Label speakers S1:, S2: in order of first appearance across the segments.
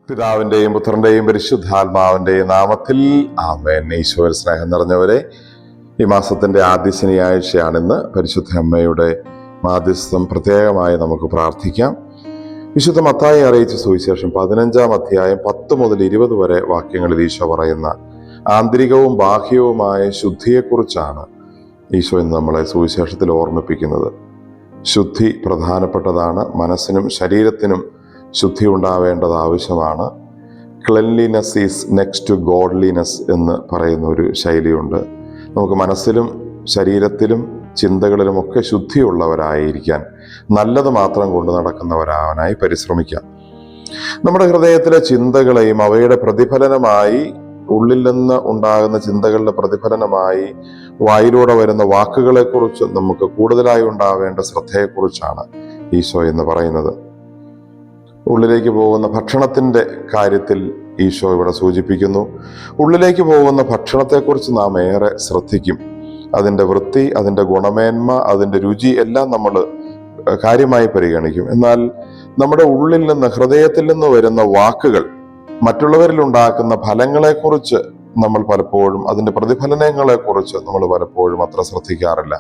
S1: പിതാവിന്റെയും പുത്രന്റെയും പരിശുദ്ധാത്മാവിന്റെയും നാമത്തിൽ ആമേൻ. ഈശോയിൽ സ്നേഹം നിറഞ്ഞവരെ, ഈ മാസത്തിന്റെ ആദ്യ ശനിയാഴ്ചയാണിന്ന്. പരിശുദ്ധ അമ്മയുടെ മാധ്യസ്ഥം പ്രത്യേകമായി നമുക്ക് പ്രാർത്ഥിക്കാം. വിശുദ്ധ മത്തായി അറിയിച്ച സുവിശേഷം 15-ാം അധ്യായം 10 മുതൽ 20 വരെ വാക്യങ്ങളിൽ ഈശോ പറയുന്ന ആന്തരികവും ബാഹ്യവുമായ ശുദ്ധിയെക്കുറിച്ചാണ് ഈശോ ഇന്ന് നമ്മളെ സുവിശേഷത്തിൽ ഓർമ്മിപ്പിക്കുന്നത്. ശുദ്ധി പ്രധാനപ്പെട്ടതാണ്. മനസ്സിനും ശരീരത്തിനും ശുദ്ധി ഉണ്ടാവേണ്ടത് ആവശ്യമാണ്. Cleanliness is next to godliness എന്ന് പറയുന്ന ഒരു ശൈലിയുണ്ട്. നമുക്ക് മനസ്സിലും ശരീരത്തിലും ചിന്തകളിലുമൊക്കെ ശുദ്ധിയുള്ളവരായിരിക്കാൻ, നല്ലത് മാത്രം കൊണ്ടു നടക്കുന്നവരാവാനായി പരിശ്രമിക്കാം. നമ്മുടെ ഹൃദയത്തിലെ ചിന്തകളെയും അവയുടെ പ്രതിഫലനമായി, ഉള്ളിൽ നിന്ന് ഉണ്ടാകുന്ന ചിന്തകളുടെ പ്രതിഫലനമായി വായിലൂടെ വരുന്ന വാക്കുകളെക്കുറിച്ച് നമുക്ക് കൂടുതലായി ഉണ്ടാവേണ്ട ശ്രദ്ധയെക്കുറിച്ചാണ് ഈശോ എന്ന് പറയുന്നത്. ഉള്ളിലേക്ക് പോകുന്ന ഭക്ഷണത്തിൻ്റെ കാര്യത്തിൽ ഈശോ ഇവിടെ സൂചിപ്പിക്കുന്നു. ഉള്ളിലേക്ക് പോകുന്ന ഭക്ഷണത്തെക്കുറിച്ച് നാം ഏറെ ശ്രദ്ധിക്കും. അതിൻ്റെ വൃത്തി, അതിൻ്റെ ഗുണമേന്മ, അതിൻ്റെ രുചി എല്ലാം നമ്മൾ കാര്യമായി പരിഗണിക്കും. എന്നാൽ നമ്മുടെ ഉള്ളിൽ നിന്ന്, ഹൃദയത്തിൽ നിന്ന് വരുന്ന വാക്കുകൾ മറ്റുള്ളവരിൽ ഉണ്ടാക്കുന്ന ഫലങ്ങളെക്കുറിച്ച് നമ്മൾ പലപ്പോഴും, അതിൻ്റെ പ്രതിഫലനങ്ങളെക്കുറിച്ച് നമ്മൾ പലപ്പോഴും അത്ര ശ്രദ്ധിക്കാറില്ല.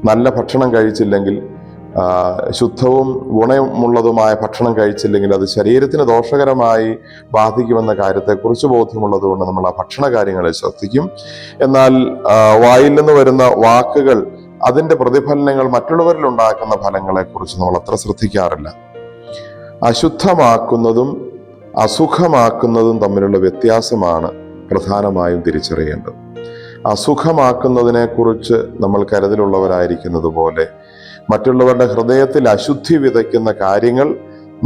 S1: നല്ല ഭക്ഷണം കഴിച്ചില്ലെങ്കിൽ, ശുദ്ധവും ഗുണമുള്ളതുമായ ഭക്ഷണം കഴിച്ചില്ലെങ്കിൽ അത് ശരീരത്തിന് ദോഷകരമായി ബാധിക്കുമെന്ന കാര്യത്തെക്കുറിച്ച് ബോധ്യമുള്ളത് കൊണ്ട് നമ്മൾ ആ ഭക്ഷണ കാര്യങ്ങളെ ശ്രദ്ധിക്കും. എന്നാൽ വായിൽ നിന്ന് വരുന്ന വാക്കുകൾ, അതിൻ്റെ പ്രതിഫലനങ്ങൾ, മറ്റുള്ളവരിൽ ഉണ്ടാക്കുന്ന ഫലങ്ങളെക്കുറിച്ച് നമ്മൾ അത്ര ശ്രദ്ധിക്കാറില്ല. അശുദ്ധമാക്കുന്നതും അസുഖമാക്കുന്നതും തമ്മിലുള്ള വ്യത്യാസമാണ് പ്രധാനമായും തിരിച്ചറിയേണ്ടത്. അസുഖമാക്കുന്നതിനെ കുറിച്ച് നമ്മൾ കരുതലുള്ളവരായിരിക്കുന്നത് പോലെ മറ്റുള്ളവരുടെ ഹൃദയത്തിൽ അശുദ്ധി വിതയ്ക്കുന്ന കാര്യങ്ങൾ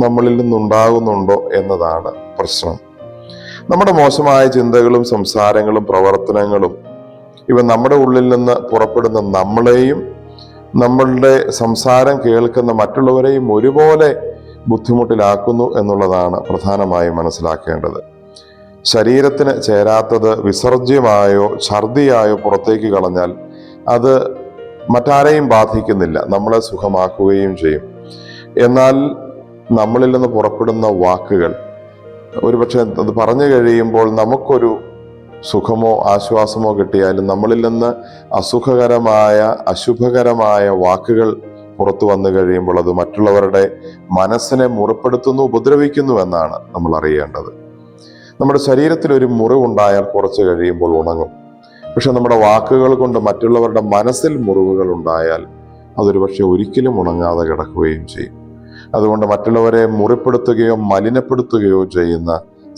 S1: നമ്മളിൽ നിന്നുണ്ടാകുന്നുണ്ടോ എന്നതാണ് പ്രശ്നം. നമ്മുടെ മോശമായ ചിന്തകളും സംസാരങ്ങളും പ്രവർത്തനങ്ങളും ഇവ നമ്മുടെ ഉള്ളിൽ നിന്ന് പുറപ്പെടുന്ന നമ്മളെയും നമ്മളുടെ സംസാരം കേൾക്കുന്ന മറ്റുള്ളവരെയും ഒരുപോലെ ബുദ്ധിമുട്ടിലാക്കുന്നു എന്നുള്ളതാണ് പ്രധാനമായും മനസ്സിലാക്കേണ്ടത്. ശരീരത്തിന് ചേരാത്തത് വിസർജ്യമായോ ഛർദിയായോ പുറത്തേക്ക് കളഞ്ഞാൽ അത് മറ്റാരെയും ബാധിക്കുന്നില്ല, നമ്മളെ സുഖമാക്കുകയും ചെയ്യും. എന്നാൽ നമ്മളിൽ നിന്ന് പുറപ്പെടുന്ന വാക്കുകൾ ഒരുപക്ഷെ അത് പറഞ്ഞു കഴിയുമ്പോൾ നമുക്കൊരു സുഖമോ ആശ്വാസമോ കിട്ടിയാലും നമ്മളിൽ നിന്ന് അസുഖകരമായ, അശുഭകരമായ വാക്കുകൾ പുറത്തു വന്നു കഴിയുമ്പോൾ അത് മറ്റുള്ളവരുടെ മനസ്സിനെ മുറിപ്പെടുത്തുന്നു, ഉപദ്രവിക്കുന്നു എന്നാണ് നമ്മൾ അറിയേണ്ടത്. നമ്മുടെ ശരീരത്തിൽ ഒരു മുറിവുണ്ടായാൽ കുറച്ച് കഴിയുമ്പോൾ ഉണങ്ങും. പക്ഷെ നമ്മുടെ വാക്കുകൾ കൊണ്ട് മറ്റുള്ളവരുടെ മനസ്സിൽ മുറിവുകൾ ഉണ്ടായാൽ അതൊരു പക്ഷെ ഒരിക്കലും ഉണങ്ങാതെ കിടക്കുകയും ചെയ്യും. അതുകൊണ്ട് മറ്റുള്ളവരെ മുറിപ്പെടുത്തുകയോ മലിനപ്പെടുത്തുകയോ ചെയ്യുന്ന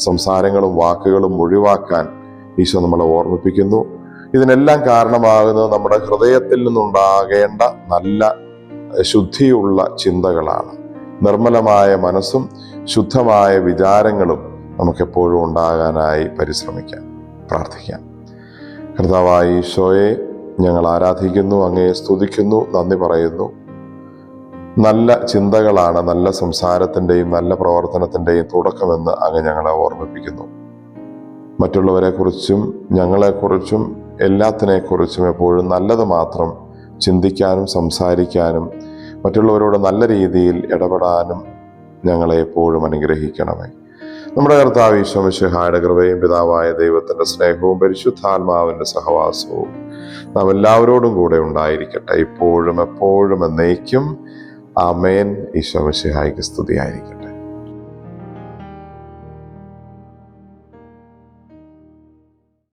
S1: സംസാരങ്ങളും വാക്കുകളും ഒഴിവാക്കാൻ ഈശോ നമ്മളെ ഓർമ്മിപ്പിക്കുന്നു. ഇതിനെല്ലാം കാരണമാകുന്നത് നമ്മുടെ ഹൃദയത്തിൽ നിന്നുണ്ടാകേണ്ട നല്ല ശുദ്ധിയുള്ള ചിന്തകളാണ്. നിർമ്മലമായ മനസ്സും ശുദ്ധമായ വിചാരങ്ങളും നമുക്കെപ്പോഴും ഉണ്ടാകാനായി പരിശ്രമിക്കാം, പ്രാർത്ഥിക്കാം. കർത്താവായ ഈശോയെ, ഞങ്ങൾ ആരാധിക്കുന്നു, അങ്ങയെ സ്തുതിക്കുന്നു, നന്ദി പറയുന്നു. നല്ല ചിന്തകളാണ് നല്ല സംസാരത്തിൻ്റെയും നല്ല പ്രവർത്തനത്തിൻ്റെയും തുടക്കമെന്ന് അങ്ങ് ഞങ്ങളെ ഓർമ്മിപ്പിക്കുന്നു. മറ്റുള്ളവരെക്കുറിച്ചും ഞങ്ങളെക്കുറിച്ചും എല്ലാത്തിനെക്കുറിച്ചും എപ്പോഴും നല്ലത് മാത്രം ചിന്തിക്കാനും സംസാരിക്കാനും മറ്റുള്ളവരോട് നല്ല രീതിയിൽ ഇടപെടാനും ഞങ്ങളെ എപ്പോഴും അനുഗ്രഹിക്കണമേ. നമ്മുടെ കർത്താവ് ഈശോ മിശിഹായുടെ കൃപയും പിതാവായ ദൈവത്തിൻ്റെ സ്നേഹവും പരിശുദ്ധാത്മാവിൻ്റെ സഹവാസവും നാം എല്ലാവരോടും കൂടെ ഉണ്ടായിരിക്കട്ടെ, ഇപ്പോഴും എപ്പോഴും എന്നേക്കും. ആമേൻ. ഈശോ മിശിഹായ്ക്ക് സ്തുതിയായിരിക്കട്ടെ.